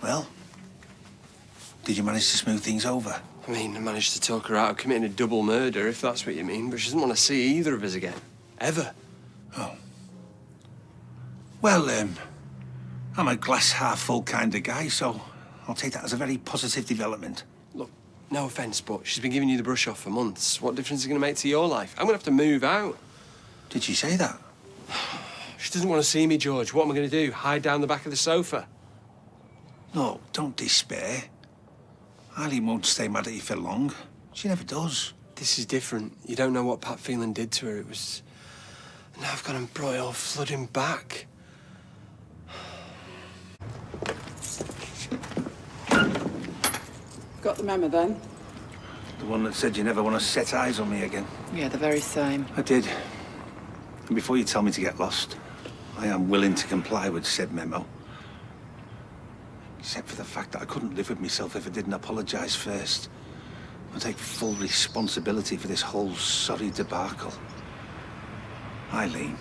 Well, did you manage to smooth things over? I mean, I managed to talk her out of committing a double murder, if that's what you mean, but she doesn't want to see either of us again. Ever. Oh. Well, I'm a glass-half-full kind of guy, so I'll take that as a very positive development. Look, no offence, but she's been giving you the brush off for months. What difference is it going to make to your life? I'm going to have to move out. Did she say that? She doesn't want to see me, George. What am I going to do? Hide down the back of the sofa? No, don't despair. Eileen won't stay mad at you for long. She never does. This is different. You don't know what Pat Phelan did to her. It was... Now I've gone and brought it all flooding back. Got the memo then? The one that said you never want to set eyes on me again. Yeah, the very same. I did. And before you tell me to get lost, I am willing to comply with said memo. Except for the fact that I couldn't live with myself if I didn't apologise first. I take full responsibility for this whole sorry debacle. Eileen,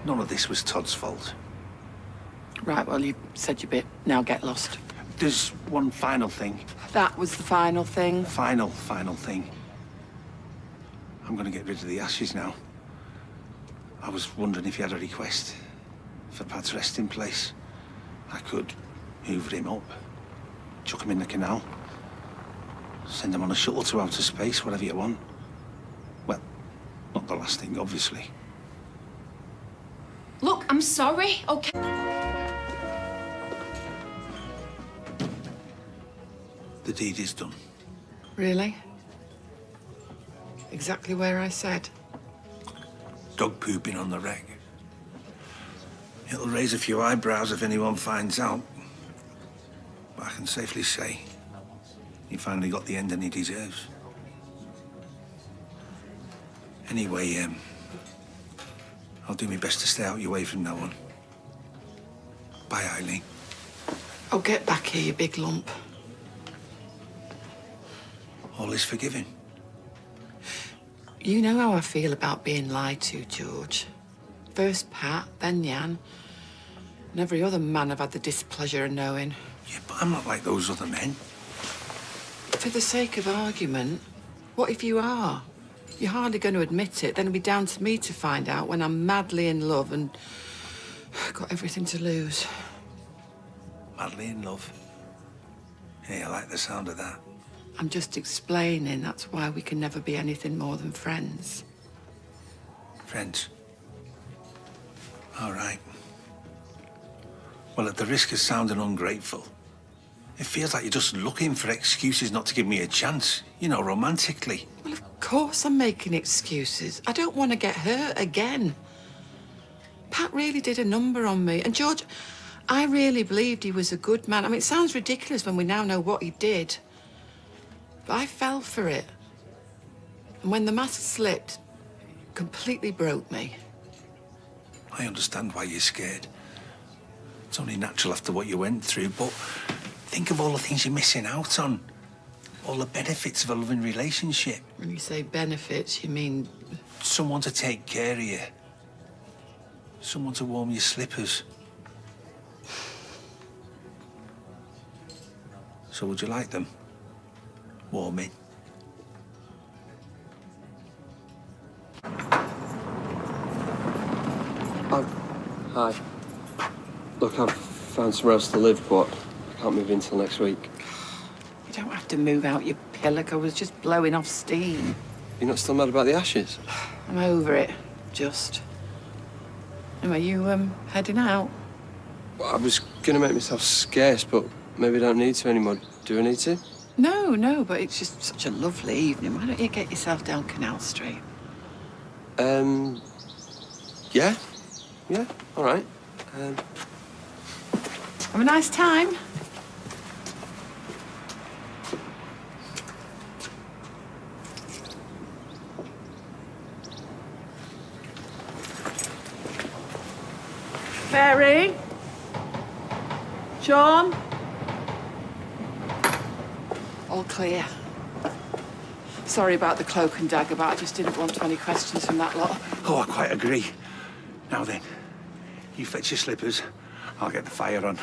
none of this was Todd's fault. Right, well, you said your bit. Now get lost. There's one final thing. That was the final thing. Final thing. I'm going to get rid of the ashes now. I was wondering if you had a request for Pad's resting place. I could hoover him up, chuck him in the canal, send him on a shuttle to outer space, whatever you want. Well, not the last thing, obviously. Look, I'm sorry, okay? The deed is done. Really? Exactly where I said. Dog pooping on the wreck. It'll raise a few eyebrows if anyone finds out. But I can safely say he finally got the ending he deserves. Anyway, I'll do my best to stay out your way from now on. Bye, Eileen. Oh, get back here, you big lump. All is forgiven. You know how I feel about being lied to, George. First Pat, then Jan. And every other man I've had the displeasure of knowing. Yeah, but I'm not like those other men. For the sake of argument, what if you are? You're hardly going to admit it. Then it'll be down to me to find out when I'm madly in love and got everything to lose. Madly in love. Hey, I like the sound of that. I'm just explaining that's why we can never be anything more than friends. Friends. All right. Well, at the risk of sounding ungrateful, it feels like you're just looking for excuses not to give me a chance, you know, romantically. Well, of course I'm making excuses. I don't want to get hurt again. Pat really did a number on me. And George, I really believed he was a good man. I mean, it sounds ridiculous when we now know what he did. But I fell for it. And when the mask slipped, it completely broke me. I understand why you're scared. It's only natural after what you went through, but think of all the things you're missing out on. All the benefits of a loving relationship. When you say benefits, you mean... Someone to take care of you. Someone to warm your slippers. So would you like them? Warming. Oh, hi. Look, I've found somewhere else to live, but I can't move in till next week. You don't have to move out your pillock. I was just blowing off steam. You're not still mad about the ashes? I'm over it, just. Anyway, you, heading out? Well, I was going to make myself scarce, but maybe I don't need to anymore. Do I need to? No, but it's just such a lovely evening. Why don't you get yourself down Canal Street? Yeah. Yeah, all right. Have a nice time. Mary? Sean? All clear. Sorry about the cloak and dagger, but I just didn't want any questions from that lot. Oh, I quite agree. Now then, you fetch your slippers. I'll get the fire on.